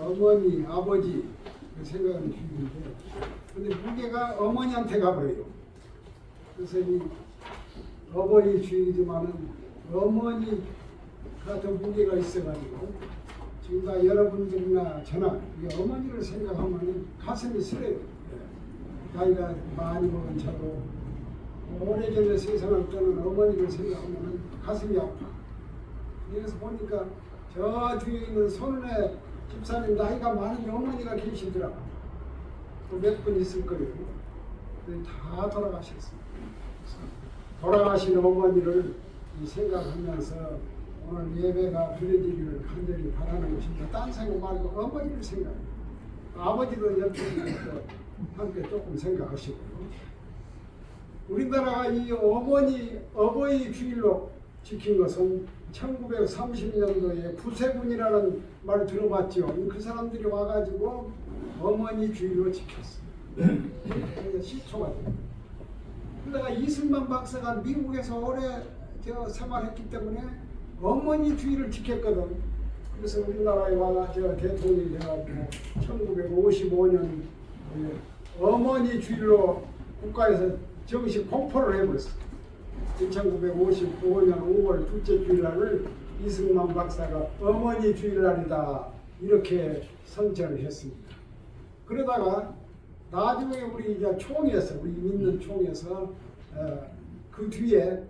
어머니, 아버지 그 생각하는 주의인데, 근데 무게가 어머니한테 가버려요. 그래서 이 어머니 주의지만은 어머니 같은 무게가 있어가지고 지금 다 여러분들이나 저나 이 어머니를 생각하면 가슴이 쓰려요. 나이가 많이 먹은 저도 오래전에 세상을 떠난 어머니를 생각하면 가슴이 아파. 그래서 보니까 저 뒤에 있는 손은혜 집사님 나이가 많은 어머니가 계시더라. 또 몇 분 있을 거예요. 다 돌아가셨어요. 돌아가신 어머니를 생각하면서 오늘 예배가 드려지기를 간절히 바라는 것입니다. 딴 생각 말고 어머니를 생각해요. 아버지도 옆에 함께 조금 생각하시고, 우리나라가 이 어버이 주일로 지킨 것은 1930년도에 구세군이라는 말 들어봤죠. 그 사람들이 와가지고 어머니 주일로 지켰어요. 그래서 시초가 돼요. 그러다가 이승만 박사가 미국에서 오래 생활했기 때문에 어머니 주일을 지켰거든. 그래서 우리나라에 와가지고 대통령이 돼가지고 1955년 어머니 주일로 국가에서 정식 공포를 해버렸어. 1955년 5월 둘째 주일날을 이승만 박사가 어머니 주일날이다 이렇게 선정을 했습니다. 그러다가 나중에 우리 이제 총회에서 우리 믿는 총회에서 그 뒤에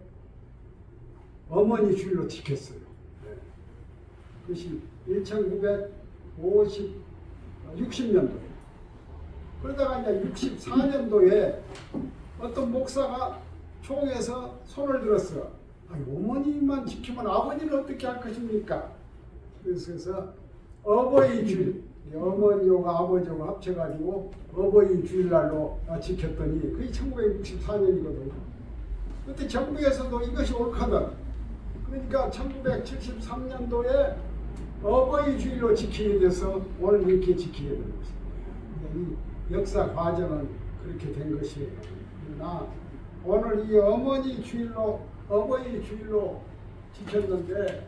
어머니 주일로 지켰어요. 그것이 1960년도에. 그러다가 이제 64년도에 어떤 목사가 총회에서 손을 들었어. 아니, 어머니만 지키면 아버지는 어떻게 할 것입니까? 그래서 어버이 주일, 어머니하고 아버지하고 합쳐가지고 어버이 주일날로 지켰더니 그게 1964년이거든요. 그때 정부에서도 이것이 옳거든. 그러니까 1973년도에 어버이 주일로 지키게 돼서 오늘 이렇게 지키게 된 것입니다. 이 역사 과정은 그렇게 된 것이에요. 그러나 오늘 이 어머니 주일로, 어버이 주일로 지켰는데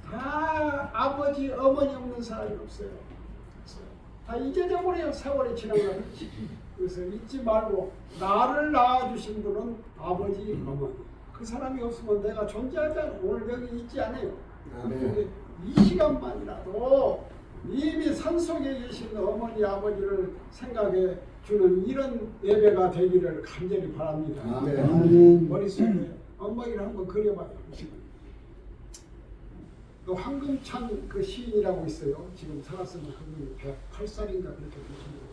다 아버지, 어머니 없는 사람이 없어요. 다 잊어져버려요. 세월이 지나가면. 그래서 잊지 말고 나를 낳아주신 분은 아버지, 어머니. 그 사람이 없으면 내가 존재하지 않아요. 오늘 여기 있지 않아요. 근데 이 시간만이라도 이미 산속에 계신 어머니, 아버지를 생각해 주는 이런 예배가 되기를 간절히 바랍니다. 머릿속에 어머니를 한번 그려봐요. 또 황금찬 그 시인이라고 있어요. 지금 살았으면 그분이 108살인가 그렇게 되신 거예요.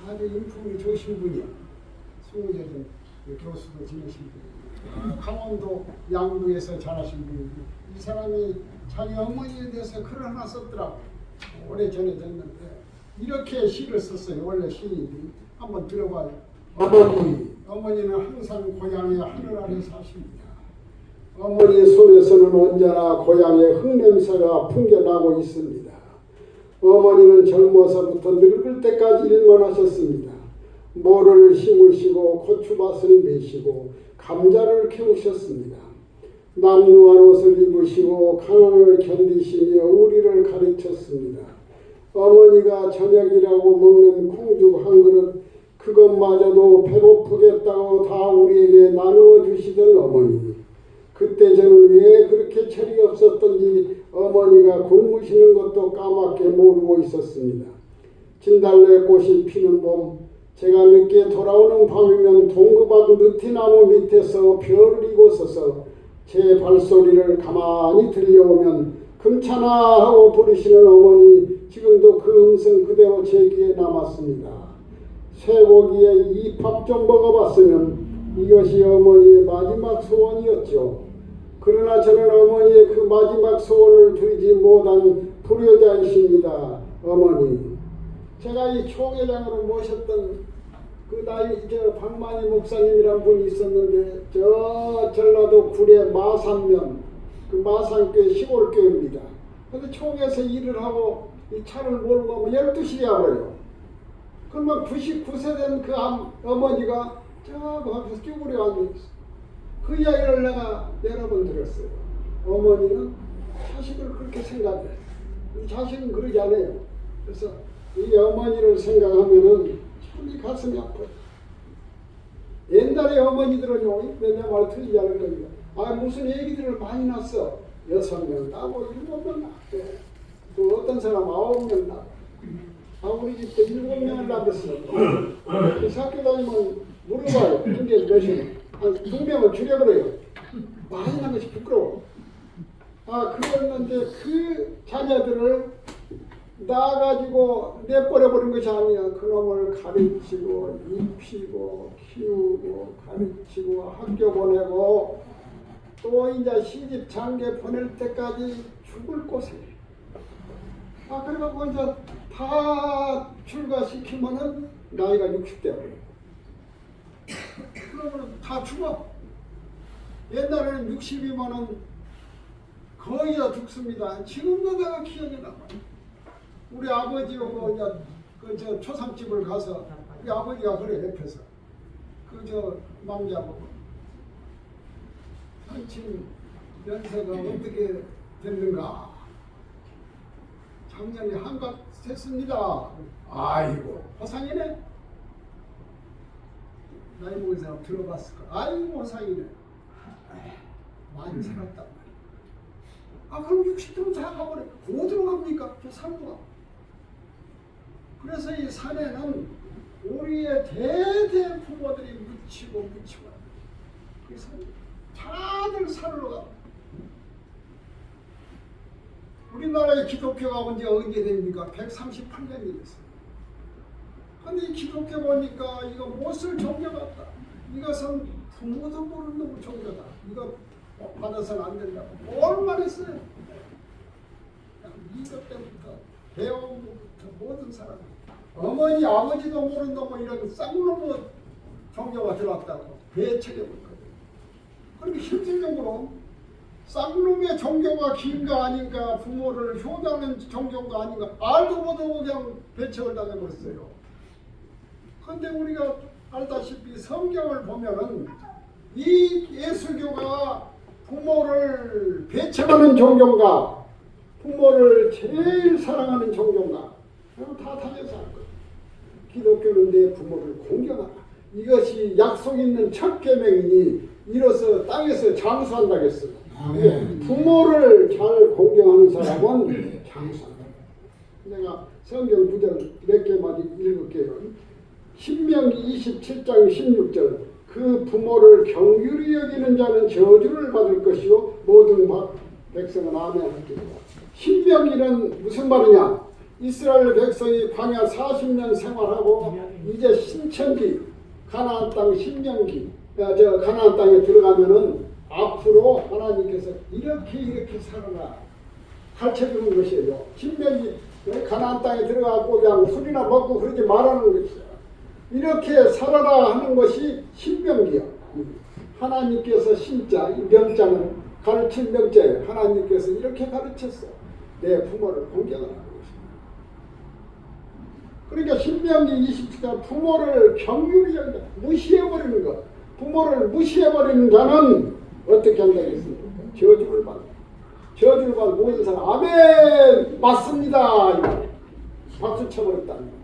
아주 인품이 좋으신 분이야. 수무제전 교수도 지내신 분이에요. 강원도 양구에서 자라신 분이고, 이 사람이 자기 어머니에 대해서 글을 하나 썼더라고. 오래전에 됐는데 이렇게 시를 썼어요. 원래 시인이. 한번 들어봐요. 어머니는 항상 고향의 하늘 아래 사십니다. 어머니의 손에서는 언제나 고향의 흙냄새가 풍겨나고 있습니다. 어머니는 젊어서부터 늙을 때까지 일만 하셨습니다. 모를 심으시고 고추밭을 메시고 감자를 키우셨습니다. 남루한 옷을 입으시고 가난을 견디시며 우리를 가르쳤습니다. 어머니가 저녁이라고 먹는 콩죽 한 그릇 그것마저도 배고프겠다고 다 우리에게 나누어 주시던 어머니. 그때 저는 왜 그렇게 철이 없었던지 어머니가 굶으시는 것도 까맣게 모르고 있었습니다. 진달래꽃이 피는 봄, 제가 늦게 돌아오는 밤이면 동그밭 느티나무 밑에서 별을 이고 서서 제 발소리를 가만히 들려오면 금찬아 하고 부르시는 어머니, 지금도 그 음성 그대로 제 귀에 남았습니다. 쇠고기에 이 밥 좀 먹어봤으면 이것이 어머니의 마지막 소원이었죠. 그러나 저는 어머니의 그 마지막 소원을 들지 못한 불효자이십니다. 어머니. 제가 이 총회장으로 모셨던 그 나이 박만희 목사님이란 분이 있었는데 저 전라도 구례 마산면 그 마산교회 시골교회입니다. 근데 총회에서 일을 하고 이 차를 몰고 가면 12시에 와요. 그러면 99세 된 그 어머니가 저 앞에서 쭈그려 앉아있어. 그 이야기를 내가 여러 번 들었어요. 어머니는 자식을 그렇게 생각해. 자식은 그러지 않아요. 그래서 이 어머니를 생각하면은 참이 가슴이 아파요. 옛날에 어머니들은요, 내 말 틀리지 않을 겁니다. 아, 무슨 애기들을 많이 낳았어. 6명 낳고 7명 낳았대. 또 어떤 사람 9명 낳았대. 아, 우리 집도 7명을 낳았어. 그래서 학교 다니면 물어봐요. 이게 몇이냐? 한 2명을 줄여버려요. 많이 낳은 것이 부끄러워. 아, 그랬는데 그 자녀들을 낳아가지고 내버려버린 것이 아니야. 그놈을 가르치고 입히고 키우고 가르치고 학교 보내고 또 이제 시집 장계 보낼 때까지 죽을 곳에. 아, 그래갖고 이제 다 출가시키면은 나이가 60대야. 그러면 다 죽어. 옛날에는 60이면은 거의 다 죽습니다. 지금도 내가 기억이 남아요. 우리 아버지하고 이제 그 초상집을 가서 우리 아버지가 그래 옆에서 그 남자하고 현친 연세가 어떻게 됐는가? 작년에 한갑 했습니다. 아이고 호상이네. 나이 먹은 사람 들어봤을 거야. 아이고 호상이네. 많이 살았단 말이야. 아, 그럼 60점 사가버려. 어디로 갑니까? 저 산으로. 그래서 이 산에는 우리의 대대 부모들이 묻히고 그래서 다들 산으로 가. 우리나라의 기독교가 언제 됩니까? 138년이 됐어요. 근데 이 기독교 보니까 이거 못을 종교같다. 이것은 부모도 모르는 종교다. 이거 받아서는 안 된다고. 뭘만 했어요. 이것 때부터 배움부터 모든 사람. 어머니 아버지도 모르는 뭐 이런 쌍놈의 종교가 들어왔다고 배척해버렸거든요. 그러니까 실질적으로 쌍놈의 종교가 긴가 아닌가, 부모를 효도하는 종교가 아닌가 알도 못하고 그냥 배척을 당해버렸어요. 그런데 우리가 알다시피 성경을 보면은 이 예수교가 부모를 배척하는 종교인가, 부모를 제일 사랑하는 종교인가, 그럼 다 다녀서 할 거예요. 기독교는 내 부모를 공경하라. 이것이 약속 있는 첫 계명이니 이로써 땅에서 장수한다고 했어요. 부모를 잘 공경하는 사람은 장수한다. 내가 성경 구절 몇 개만 읽을게요. 신명기 27장 16절. 그 부모를 경휼히 여기는 자는 저주를 받을 것이요 모든 백성은 아멘 하리라. 신명기는 무슨 말이냐? 이스라엘 백성이 광야 40년 생활하고 이제 신천지 가나안 땅 신명기 가나안 땅에 들어가면은 앞으로 하나님께서 이렇게 살아라 가르쳐주는 것이에요. 신명기 가나안 땅에 들어가고 그냥 술이나 먹고 그러지 말라는 것이야. 이렇게 살아라 하는 것이 신명기야. 하나님께서 신자, 이 명자는 가르칠 명자예요. 하나님께서 이렇게 가르쳤어. 내 부모를 공경하라는 것입니다. 그러니까 신명기 27장 부모를 경휼히 여긴다. 무시해버리는 것. 부모를 무시해버리는 자는 어떻게 한다겠습니까? 저주를 받는. 저주를 받는 모든 사람 아멘 맞습니다. 박수 쳐버렸다는 거.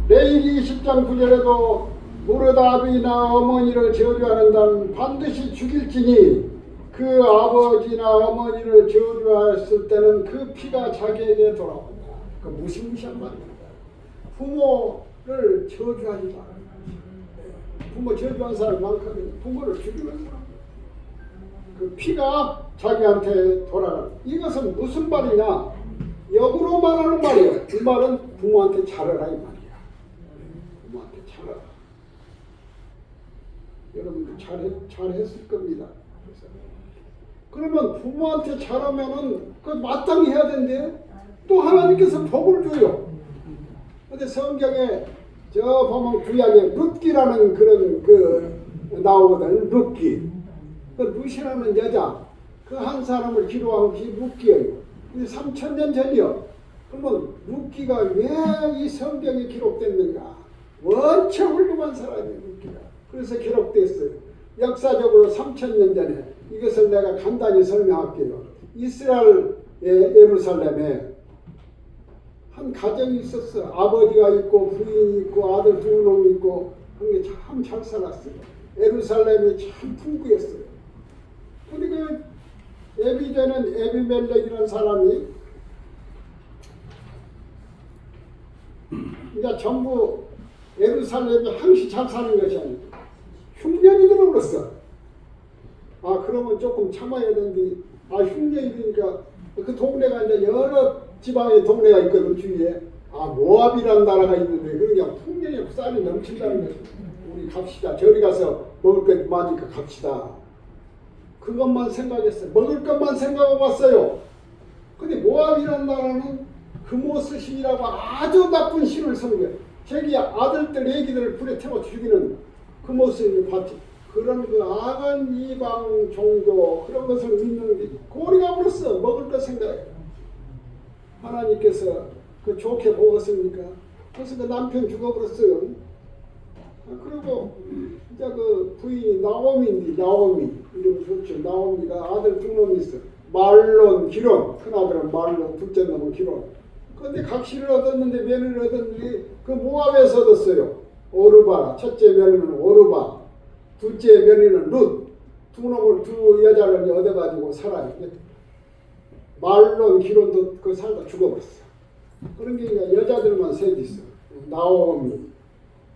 레위기 10장 9절에도 무릇 아비나 어머니를 저주하는 자는 반드시 죽일지니 그 아버지나 어머니를 저주하였을 때는 그 피가 자기에게 돌아온다. 그 무시무시한 말입니다. 부모를 저주하지 마라. 부모 저주한 사람 많거든요. 부모를 죽이는 사람. 그 피가 자기한테 돌아간다. 이것은 무슨 말이냐? 역으로 말하는 말이에요. 이 말은 부모한테 잘하라 이 말이야. 부모한테 잘하라. 여러분들 잘했을 겁니다. 그러면 부모한테 잘하면은 그 마땅히 해야 되는데 또 하나님께서 복을 줘요. 근데 성경에 저 보면 구약에 룻기라는 그런 나오거든. 룻기. 그 룻이라는 여자 그 한 사람을 기록한 것이 룻기예요. 3000년 전이요. 그러면 룻기가 왜 이 성경에 기록됐는가? 원체 훌륭한 사람이에요. 룻기가. 그래서 기록됐어요. 역사적으로 3000년 전에 이것을 내가 간단히 설명할게요. 이스라엘 예루살렘에 한 가정이 있었어. 아버지가 있고 부인이 있고 아들 두 놈이 있고 그게 참 잘 살았어요. 예루살렘이 참 풍부했어요. 근데 그 에비데는 에비멜렉이라는 사람이 이제 전부 예루살렘이 항시 잘 사는 것이 아니고 흉년이 들어버렸어. 아 그러면 조금 참아야 되는데 흉년이 드니까 그 동네가 이제 여러 지방의 동네가 있거든 주위에. 모압이라는 나라가 있는데 그냥 풍년이 쌀이 넘친다는 거죠. 우리 갑시다. 저리 가서 먹을 것 많으니까 갑시다. 그것만 생각했어요. 먹을 것만 생각하고 왔어요. 근데 모압이라는 나라는 금오스 신이라고 아주 나쁜 신을 섬겨요. 자기 아들들 애기들을 불에 태워 죽이는 금오스 신을 봤지. 그런 그 악한 이방 종교 그런 것을 믿는 게 고리가 불었어. 먹을 것 생각해. 하나님께서 그 좋게 보았습니까? 그래서 그 남편 죽어버렸어요. 그리고 이제 그 부인이 나오미인데 나오미 이름 좋죠. 나오미가 아들 두 놈이 있어. 말론, 기론. 큰아들은 말론, 둘째 놈은 기론. 그런데 각시를 얻었는데 며느리를 얻었는데 그 모압에서 얻었어요. 오르바. 첫째 며느리는 오르바. 둘째 며느리는 룻. 두 여자를 얻어가지고 살아요. 말론, 기론도 그 살다 죽어버렸어. 그런 게 여자들만 셋 있어. 나오미,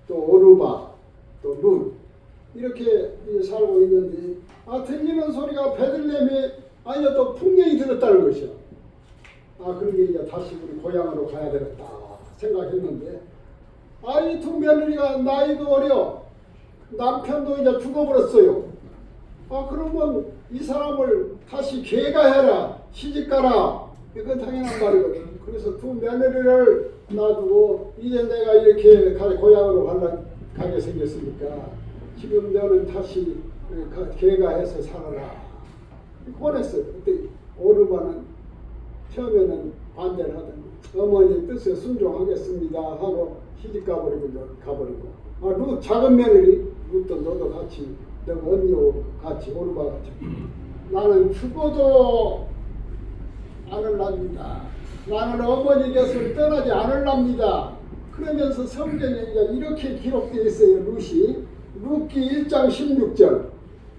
또 오르바, 또 룻. 이렇게 살고 있는데 들리는 소리가 베들레헴에 또 풍년이 들었다는 것이야. 그런 게 이제 다시 우리 고향으로 가야 되겠다 생각했는데 이 두 며느리가 나이도 어려. 남편도 이제 죽어버렸어요. 그러면 이 사람을 다시 계가해라. 시집가라. 이건 당연한 말이거든. 그래서 두 며느리를 놔두고 이제 내가 이렇게 고향으로 가게 생겼으니까 지금 너는 다시 계가해서 살아라. 보냈어요. 그때 오르바는 처음에는 반대를 하더니 어머니 뜻에 순종하겠습니다 하고 시집 가버리고 룻 작은 며느리 룻도 너도 같이 너 언니와 같이 오르바 같이 나는 죽어도 않을랍니다. 나는 어머니 곁을 떠나지 않을랍니다. 그러면서 성경에 이렇게 기록되어 있어요. 룻기 1장 16절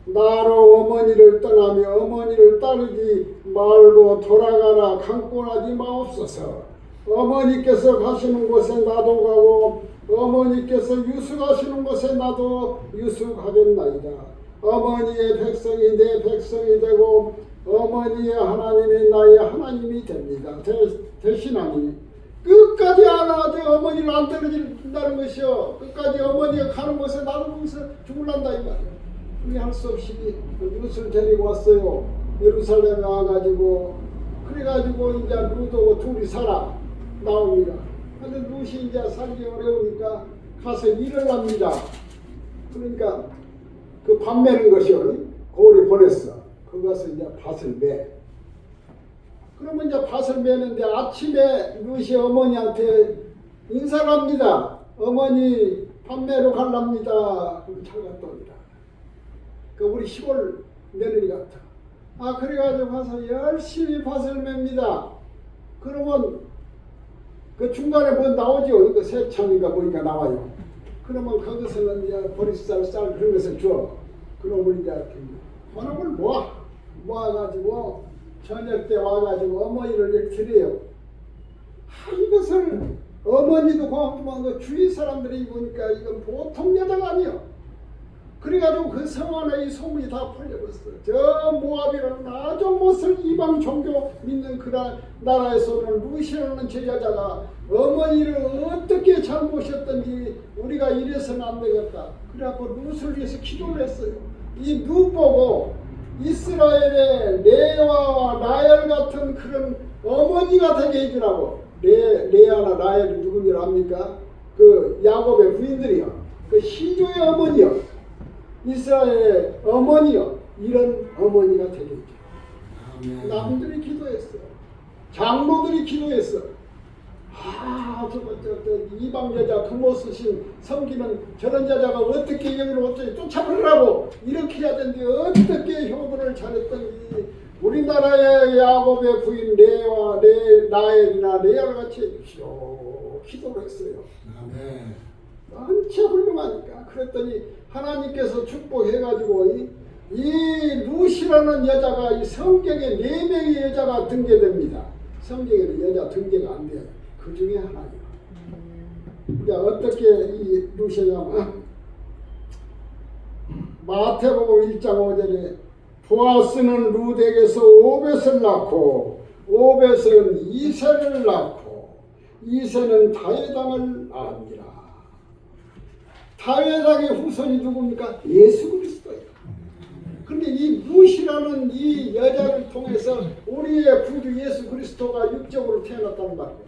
나로 어머니를 떠나며 어머니를 따르지 말고 돌아가라. 강권하지 마옵소서. 어머니께서 가시는 곳에 나도 가고 어머니께서 유숙하시는 곳에 나도 유숙하겠나이다. 어머니의 백성이 내 백성이 되고 어머니의 하나님이 나의 하나님이 됩니다. 대신하니 끝까지 안아도 어머니를 안 떨어진다는 것이요. 끝까지 어머니가 가는 곳에 나도 거기서 죽을란다 이 말이야. 우리 할 수 없이 룻을 데리고 왔어요. 예루살렘에 와가지고 그래가지고 이제 룻하고 둘이 살아 나옵니다. 근데 룻이 이제 살기 어려우니까 가서 일을 합니다. 그러니까 그 밥 매는 것이요. 고을에 보냈어. 그것을 이제 밭을 매. 그러면 이제 밭을 매는데 아침에 룻이 어머니한테 인사를 합니다. 어머니 밥 매러 갈랍니다. 그럼 차가 떠옵니다. 우리 시골 며느리 같아. 그래가지고 가서 열심히 밭을 맵니다. 그러면 그 중간에 뭐 나오죠. 이거 새참인가 뭐인가 나와요. 그러면 거기서는 이제 보리쌀, 쌀 그런 것을 줘. 그러면 이제 헌금을 모아가지고 저녁 때 와가지고 어머니를 이렇게 드려요. 이것을 어머니도 고맙지만 그 주위 사람들이 보니까 이건 보통 여자가 아니야. 그래가지고 그 성 안에 이 소문이 다 퍼져버렸어요. 저 모압이라는 아주 못을 이방 종교 믿는 그 나라에서는 룻이라는 제 여자가 어머니를 어떻게 잘못했던지 우리가 이래서는 안 되겠다. 그래갖고 룻을 위해서 기도를 했어요. 이 룻 보고 이스라엘의 레아와 라헬 같은 그런 어머니가 되게 해주라고. 레아나 라헬이 누군지 압니까? 그 야곱의 부인들이요. 그 시조의 어머니요. 이스라엘의 어머니요. 이런 어머니가 되게 해줘. 남들이 기도했어. 장로들이 기도했어. 저 이방 여자 금오스신 섬기는 저런 여자가 어떻게 여기를 어떻게 쫓아버리라고 이렇게 해야 되는데 어떻게 효도를 잘했더니 우리나라의 야곱의 부인 레아와 라헬이나 레아를 같이 해주시오 기도를 했어요. 아멘. 진짜 훌륭하니까. 그랬더니 하나님께서 축복해가지고 이 루시라는 여자가 이 성경에 4명의 여자가 등재됩니다. 성경에는 여자 등재가 안 돼요. 그 중에 하나예요. 이제 어떻게 이 루시냐면 마태복음 1장 5절에 보아스는 룻에게서 오벳을 낳고 오벳은 이새를 낳고 이새는 다윗왕을 낳으니라. 다윗왕의 후손이 누굽니까? 예수 그리스도예요. 그런데 이 룻이라는 이 여자를 통해서 우리의 구주 예수 그리스도가 육적으로 태어났다는 말이에요.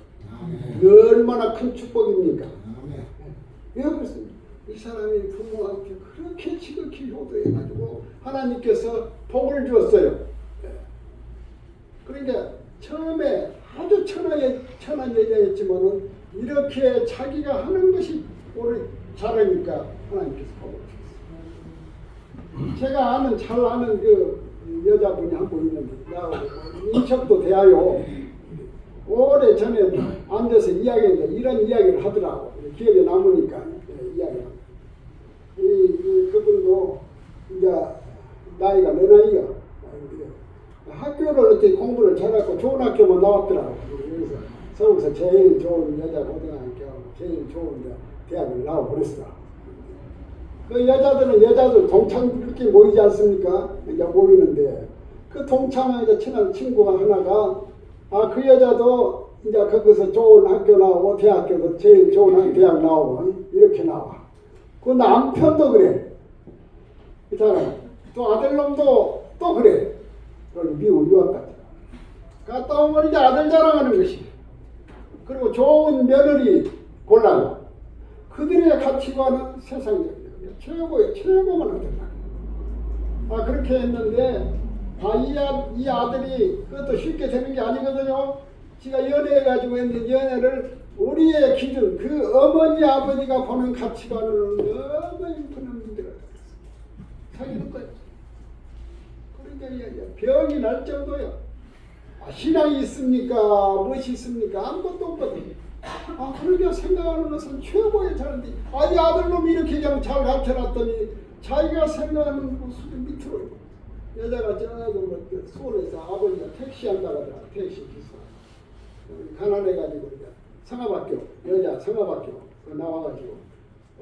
얼마나 큰 축복입니까? 왜 그렇습니까? 이 사람이 부모한테 그렇게 지극히 효도해가지고 하나님께서 복을 주었어요. 그러니까 처음에 아주 천한 여자였지만은 이렇게 자기가 하는 것이 오늘 잘하니까 하나님께서 복을 주었어요. 제가 잘 아는 그 여자분이 한 분 있는데 인척도 대하여 오래 전에 앉아서 이야기했는데 이런 이야기를 하더라고. 기억에 남으니까 이야기를. 그분도 이제 나이가 내 나이야. 학교를 어떻게 공부를 잘하고 좋은 학교만 나왔더라고. 그래서 서울에서 제일 좋은 여자 고등학교, 제일 좋은 대학을 나오고 그랬어. 그 여자들 동창 그렇게 모이지 않습니까? 이제 모이는데 그 동창에 이제 친한 친구가 하나가 그 여자도 이제 거기서 좋은 학교 나오고 대학교도 제일 좋은 대학 나오고 이렇게 나와. 그 남편도 그래. 이 사람 또 아들놈도 또 그래. 여기 미국 유학 갔다 오면 이제 아들 자랑하는 것이. 그리고 좋은 며느리 골라요. 그들의 가치관은 세상적이에요. 최고만 하더라. 그렇게 했는데 이 아들이 그것도 쉽게 되는 게 아니거든요. 지가 연애해가지고 했는데 연애를 우리의 기준, 그 어머니 아버지가 보는 가치관을 너무 힘드는 문제가 됐어. 사귀는 거예요. 그러니까 병이 날 정도야. 신앙이 있습니까? 무엇이 있습니까? 아무것도 없거든. 그러니까 생각하는 것은 최고의 잘한데 이 아들놈이 이렇게 그냥 잘 가르쳐놨더니 자기가 생각하는 그 수준 밑으로 여자가 저거 서울에서 아버지가 택시 한다고 하더라. 택시 기사. 가난해가지고 상하학교 여자 상하학교 나와가지고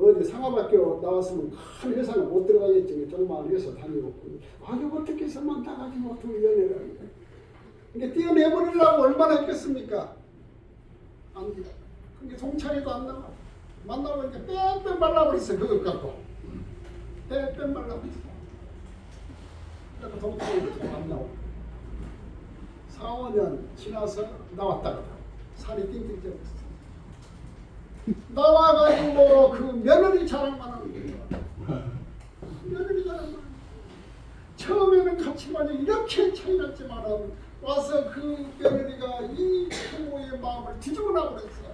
어디 상하학교 나왔으면 큰 회사는 못 들어가겠지. 조그마한 회사 다니고 이거 어떻게 해서만 다가지고 두 연애를 하는 거야. 그러니까 떼어내버리려고 얼마나 했겠습니까? 안 돼. 그게 동창회도 안 나와. 만나보니까 뺑뺑 말라버렸어. 그것 갖고 뺑뺑 말라버렸어. 그래서 동창회도 안 나오고 4, 5년 지나서 나왔다가 살이 띵띵 쪄버렸어. 나와가지고 그 며느리 자랑만 하는 거예요. 며느리 자랑만. 처음에는 가치관이 이렇게 차이 났지만 와서 그 며느리가 이 부모의 마음을 뒤집어 놔버렸어.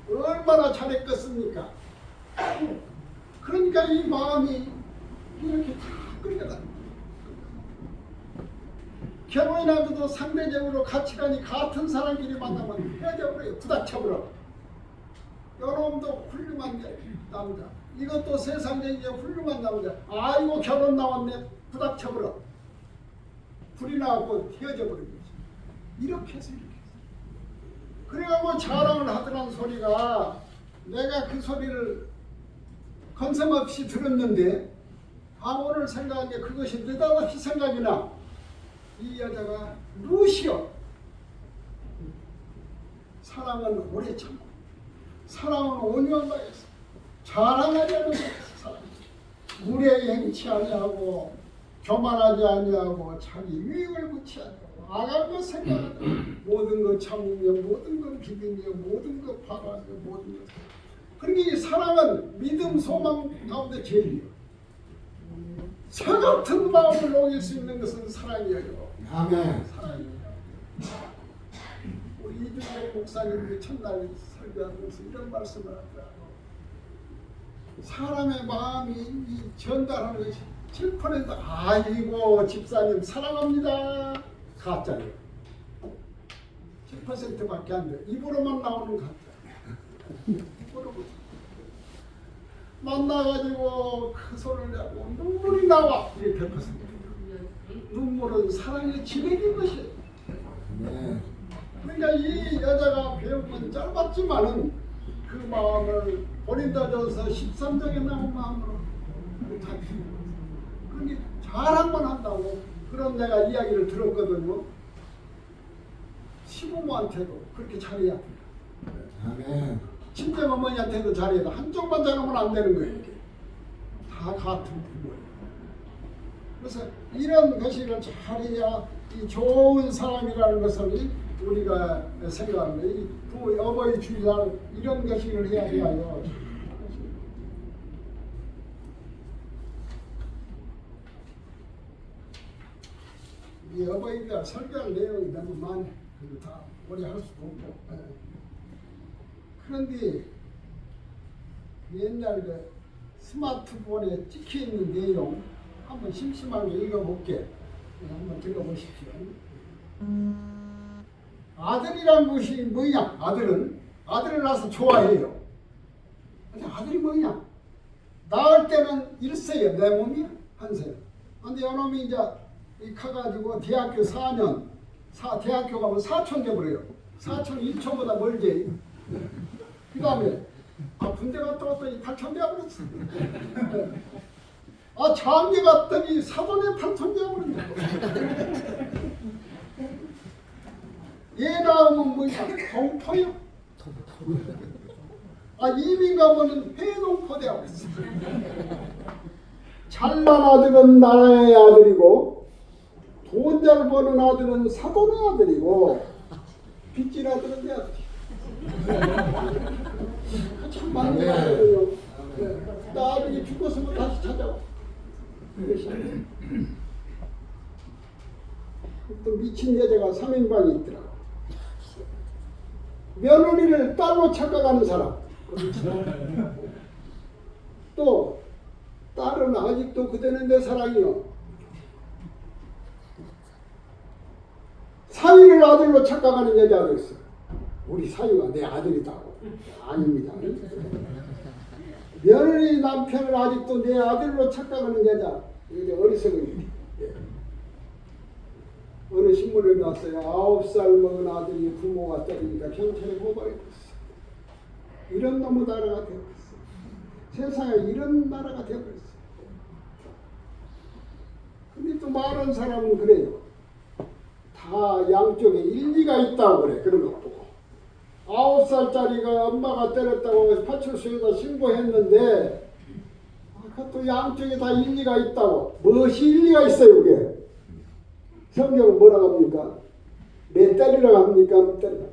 얼마나 잘했겠습니까? 그러니까 이 마음이 이렇게 다 끌려다. 결혼이라도 상대적으로 가치관이 같은 사람끼리 만나면 헤어져버려요. 부닥쳐버려. 여러분도 훌륭한 남자. 이것도 세상적인 훌륭한 남자. 이거 결혼 나왔네. 부닥쳐버려. 불이 나고 헤어져버린 거지. 이렇게 해서 이렇게 해서. 그래가지고 자랑을 하더란 소리가 내가 그 소리를 건성없이 들었는데 오늘 생각한 게 그것이 느닷없이 생각이 나. 이 여자가 룻이요. 사랑은 오래 참고 사랑은 온유한 바였어. 자랑하지 않는 사람. 무례 행치 아니하고 교만하지 아니하고 자기 유익을 구치 않고 악한 것 생각하고 모든 것 참으며 모든 것 비비며 모든 것 바라며 모든 것. 그러니까 이 사랑은 믿음 소망 가운데 제일이에요. 새 같은 마음을 녹일 수 있는 것은 사랑이에요. 아멘. 사랑이에요. 우리 이준영 목사님이 첫날 설교하면서 이런 말씀을 하더라고요. 사람의 마음이 전달하는 것이 7% 아이고 집사님 사랑합니다. 가짜예요. 10%밖에 안 돼. 입으로만 나오는 가짜. 입으로 만나가지고 그 손을 내고 눈물이 나와. 이게 100%. 눈물은 사랑의 진액인 것이에요. 그러니까 이 여자가 배운 건 짧았지만은 그 마음을 버린다 줘서 13장에 나온 마음으로 그러니 잘한번 한다고. 그런 내가 이야기를 들었거든요. 시부모한테도 그렇게 잘해야 돼요. 아멘. 친정 어머니한테도 잘해야 돼. 한쪽만 잘하면 안 되는 거예요. 이게. 다 같은 부모예요. 그래서 이런 것을 잘해야 이 좋은 사람이라는 것을 우리가 생각합니다. 이 어버이 주일날 이런 것을 해야 돼요. 이 어버이가 설교할 내용이 너무 많이 다 오래 할 수도 없고. 그런데 옛날 그 스마트폰에 찍혀 있는 내용 한번 심심하게 읽어볼게. 한번 들어보십시오. 아들이란 것이 뭐냐? 아들을 낳아서 좋아해요. 근데 아들이 뭐냐? 낳을 때는 일세요. 내 몸이 한세. 근데 요놈이 이제 가가지고 대학교 4년 대학교 가면 사촌 돼버려요. 사촌 1초보다 멀지. 그 다음에 군대 갔다 왔더니 8촌 돼버렸어. 장기 갔더니 사돈에 8촌 돼버렸네. 얘 낳으면 뭐야? 동포요. 이민 가면은 회동포 돼버렸어. 잘난 아들은 나라의 아들이고 돈 잘 버는 아들은 사돈의 아들이고 빚진 아들은 내 아들이. 참 많은 말이에요. 나중에 죽었으면 다시 찾아와. 또 미친 여자가 3인방이 있더라고. 며느리를 딸로 착각하는 사람. 또 딸은 아직도 그대는 내 사랑이요. 사위를 아들로 착각하는 여자가 있어. 우리 사위가 내 아들이다고. 아닙니다. 며느리 남편을 아직도 내 아들로 착각하는 여자. 이게 어리석은. 어느 신문을 봤어요. 9살 먹은 아들이 부모가 때리니까 경찰에 고발했어. 이런 놈의 나라가 되었어. 세상에 이런 나라가 되어버렸어. 근데 또 많은 사람은 그래요. 다 양쪽에 일리가 있다고 그래. 그런 거 보고 9살짜리가 엄마가 때렸다고 파출소에다 신고했는데 그것도 양쪽에 다 일리가 있다고. 무엇이 일리가 있어요 그게? 성경은 뭐라고 합니까? 내 때리라고 합니까?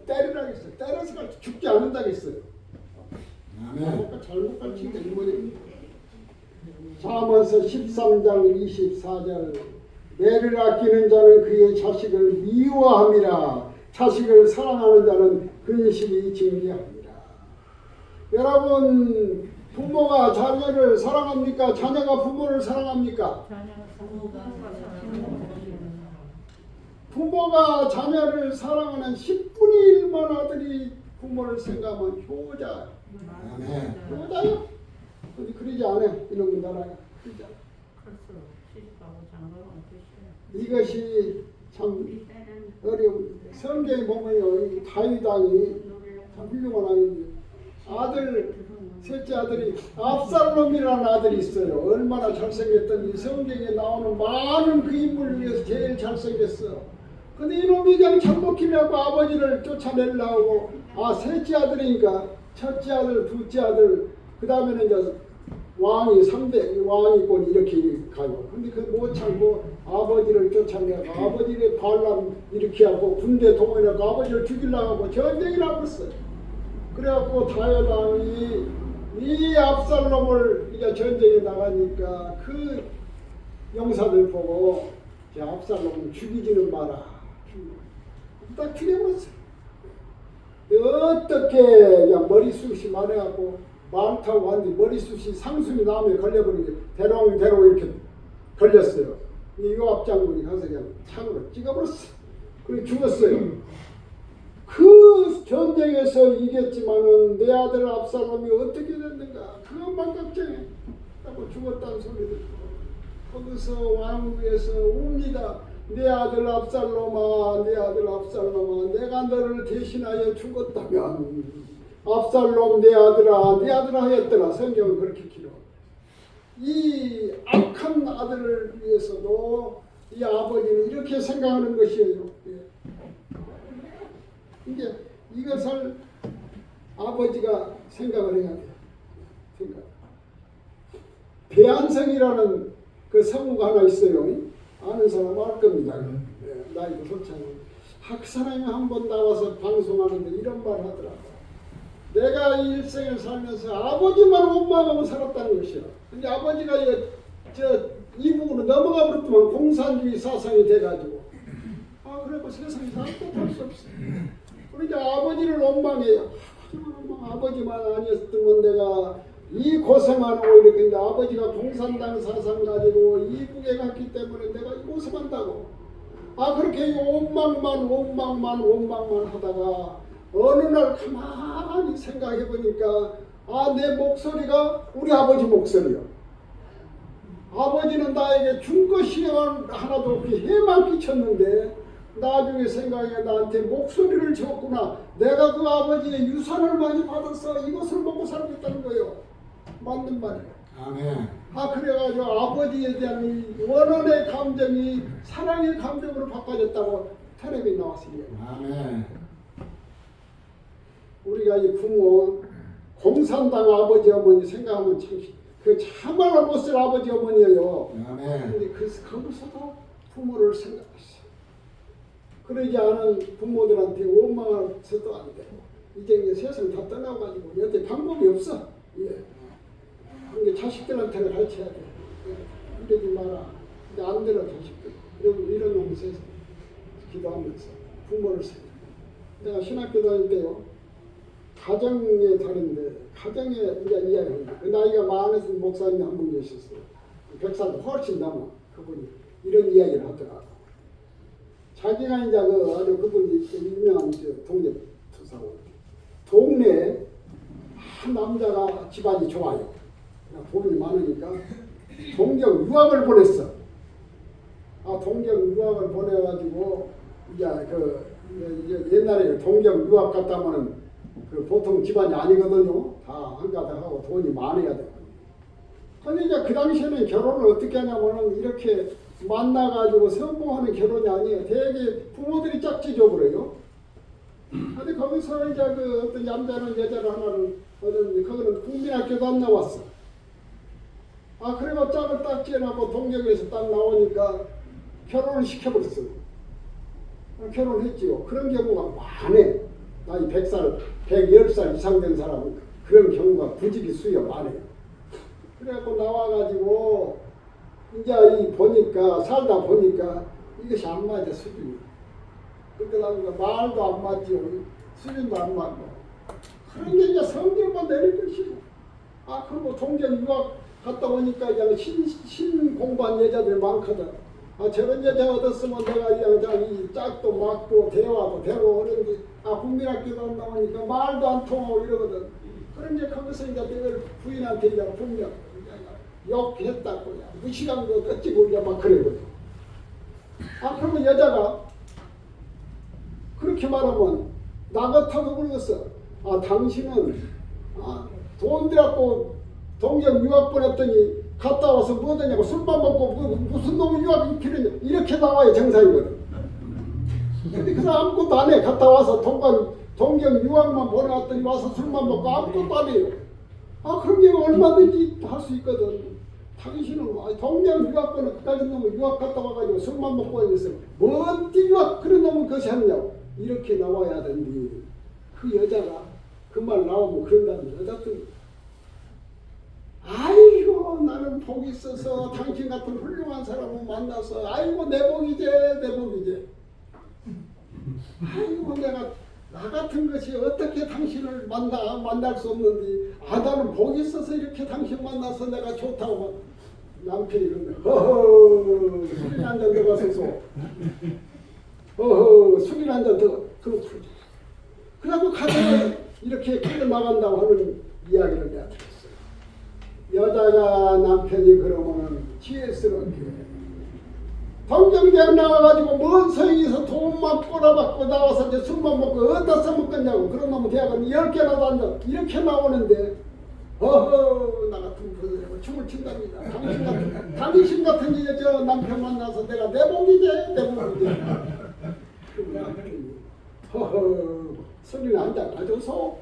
때리라고 했어요. 때려서 죽지 않는다고 했어요. 잘못 가르치니까 이번입니다. 잠언서 13장 24절 매를 아끼는 자는 그의 자식을 미워함이라. 자식을 사랑하는 자는 근실이 징계합니다. 여러분 부모가 자녀를 사랑합니까? 자녀가 부모를 사랑합니까? 부모가 자녀를 사랑하는 10분의 1만 아들이 부모를 생각하면 효자예요. 효자요. 근데 그러지 않아. 이놈의 나라가. 그러지 않아. 이것이 참 어려운. 성경에 보면요, 다윗 왕이 참 훌륭한 왕인데 아들 셋째 아들이 압살롬이라는 아들이 있어요. 얼마나 잘생겼더니 성경에 나오는 많은 그 인물 중에서 제일 잘생겼어. 근데 이놈이 그냥 참먹히려고 아버지를 쫓아내려고. 셋째 아들이니까 첫째 아들, 둘째 아들, 그 다음에는 이제 왕이 3대 왕이권 이렇게 가요. 근데 그 못 참고 아버지를 쫓아내고 아버지를 반란 이렇게 하고 군대 동원해서 아버지를 죽이려고 하고 전쟁이 나버렸어요. 그래갖고 다윗 왕이 이 압살롬을 이제 전쟁에 나가니까 그 용사들 보고 압살롬을 죽이지는 마라. 딱 죽여버렸어요. 어떻게 그냥 머리숱이 많아갖고 말 타고 왔는데 머리숱이 상순이 나무에 걸려버린 게 대롱 이렇게 걸렸어요. 요압 장군이 가서 그냥 창으로 찍어버렸어. 그리고 죽었어요. 그 전쟁에서 이겼지만은 내 아들 압살롬이 어떻게 됐는가 그것만 걱정해. 하고 죽었다는 소리 듣고 거기서 왕궁에서 웁니다. 내 아들 압살롬아, 내 아들 압살롬아, 내가 너를 대신하여 죽었다면 압살롬 내 아들아, 내 아들아 하였더라. 성경은 그렇게 기록. 이 악한 아들을 위해서도 이 아버지는 이렇게 생각하는 것이에요. 이게 이것을 아버지가 생각을 해야 돼요. 생각. 배한성이라는 그 성우가 하나 있어요. 아는 사람 알 겁니다. 나이도 솔직히. 그 사람이 한번 나와서 방송하는데 이런 말 하더라고. 내가 이 일생을 살면서 아버지만 원망하고 살았다는 것이야. 근데 아버지가 이 부분으로 넘어가 버렸더만 공산주의 사상이 돼가지고 그래도 세상에서 아무것도 할 수 없어. 그러니까 아버지를 원망해요. 아버지만 아니었으면 내가 이 고생하고 이렇게 했는데 아버지가 공산당 사상 가지고 이북에 갔기 때문에 내가 이 고생한다고. 그렇게 원망만 하다가 어느 날 가만히 생각해 보니까 내 목소리가 우리 아버지 목소리요. 아버지는 나에게 준 것이 하나도 없이 해만 끼쳤는데 나중에 생각해 나한테 목소리를 줬구나. 내가 그 아버지의 유산을 많이 받아서 이것을 먹고 살고 있다는 거예요. 맞는 말이에요. 아멘. 그래가지고 아버지에 대한 이 원한의 감정이 사랑의 감정으로 바꿔졌다고 텔레비에 나왔습니다. 아멘. 우리가 이 부모 공산당 아버지 어머니 생각하면 참말로 못쓸 아버지 어머니예요. 아멘. 근데 거기서도 부모를 생각했어. 그러지 않은 부모들한테 원망해서도 안 돼. 이제 세상 다 떠나가지고 여태 방법이 없어. 그러니까 자식들한테는 가르쳐야 돼. 이러지 마라. 근데 안 되는 자식들. 이런 놈이 세상 기도하면서 부모를 생각. 내가 신학교 다닐 때요. 가정의 달인데 가정에 이제 이야기합니다. 그 나이가 많은 목사님이 한 분 계셨어요. 100살 훨씬 넘어 그분이 이런 이야기를 하더라고. 자기가 이제 아주 그분이 유명한 동네 투사고 동네에 한 남자가 집안이 좋아요. 돈이 많으니까 동경 유학을 보냈어. 동경 유학을 보내가지고 이제 옛날에 동경 유학 갔다 오면은 보통 집안이 아니거든요. 다 한가닥하고 돈이 많아야 되거든요. 근데 이제 그 당시에는 결혼을 어떻게 하냐면은 이렇게 만나가지고 성공하는 결혼이 아니에요. 되게 부모들이 짝지 줘버려요. 근데 거기서 이제 어떤 남자는 여자를 하나를 그거는 국민학교도 안 나왔어. 그래가 짝을 딱 지어놓고 동경에서 딱 나오니까 결혼을 시켜버렸어요. 결혼했지요. 그런 경우가 많네. 나이 100살, 110살 이상 된 사람은 그런 경우가 부지기 수요 많아요. 그래갖고 나와가지고 이제 살다 보니까 이것이 안 맞아, 수준이. 그때 나니까 말도 안 맞지요. 수준도 안 맞고. 그런 게 이제 성경만 내릴 것이고. 그리고 동경 유학 갔다 오니까 이제 신 공부한 여자들 많거든. 저런 여자 얻었으면 내가 이 짝도 맞고 대화도 되고 그런데 국민학교도 안 나오니까 말도 안 통하고 이러거든. 그런데 거기서 이제 내가 부인한테 이제 분명 욕했다고 무시한 거 어찌고 이제 막 그러거든. 그러면 여자가 그렇게 말하면 나 같아도 그러겠어. 당신은 돈 들였고 동경 유학 보냈더니 갔다 와서 뭐 되냐고 술만 먹고 무슨 놈의 유학이 필요냐 이렇게 나와야 정상이거든. 근데 그 사람 아무것도 안 해. 갔다 와서 동경 유학만 보내왔더니 와서 술만 먹고 아무것도 안 해요. 그런 게 얼마든지 할 수 있거든. 당신은 동경 유학 보내 그까지 놈은 유학 갔다 와가지고 술만 먹고 있어. 뭔 유학 그런 놈은 그것이 하느냐고 이렇게 나와야 되는데 그 여자가 그 말 나오면 그런다는 여자들이 아이고 나는 복이 있어서 당신 같은 훌륭한 사람을 만나서 아이고 내 복이지 내 복이지. 아이고 내가 나 같은 것이 어떻게 당신을 만날 수 없는지 나는 복이 있어서 이렇게 당신 만나서 내가 좋다고 남편이 그러면 허허 술이나 한잔 더 가소서. 허허 술이나 한잔 더. 그래갖고 가정을 이렇게 끌어 나간다고 하는 이야기를 내가 들었어요. 여자가 남편이 그러면은 지혜스럽게 동경대학 나와가지고 뭔 소용이서 돈만 꼬라박고 나와서 이제 술만 먹고 어디다 써먹겠냐고. 그런 놈은 대학은 10개라도 앉아 이렇게 나오는데 어허 나 같은 분이라고 춤을 춘답니다. 당신 같은 이제 저 남편 만나서 내가 내 복이지 내 복이지. 그럼 내가 그랬더니 허허 소리는 앉아 가져서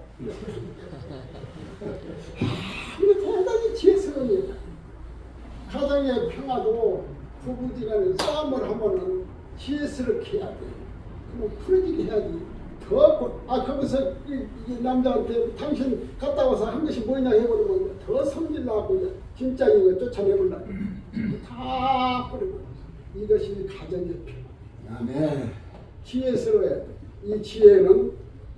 근데 대단히 지혜스러운 일. 가정의 평화도 부부지간에 싸움을 하면은 지혜스럽게 해야 돼. 그럼 풀어지게 해야지. 거기서 이 남자한테 당신 갔다 와서 한 것이 뭐냐 해버리면 더 성질 나고 진짜 이거 쫓아내버려. 다 버리고. 이것이 가정의 평화. 아멘. 지혜스러워야 돼. 이 지혜는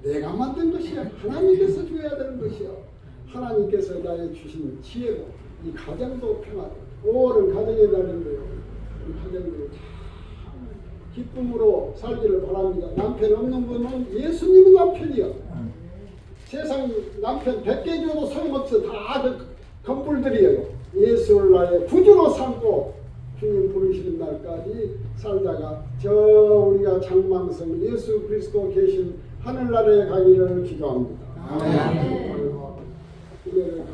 내가 만든 것이야. 하나님께서 줘야 되는 것이야. 하나님께서 나의 주신 지혜로 이 가정도 평화도. 5월은 가정의 달인데요. 이 가정도 기쁨으로 살기를 바랍니다. 남편 없는 분은 예수님의 남편이요. 세상 남편 100개 줘도 소용없어. 다 건불들이에요. 예수를 나의 구주로 삼고 주님 부르시는 날까지 살다가 저 우리가 장망성 예수 그리스도 계신 하늘나라에 가기를 기도합니다. 아멘. 은혜를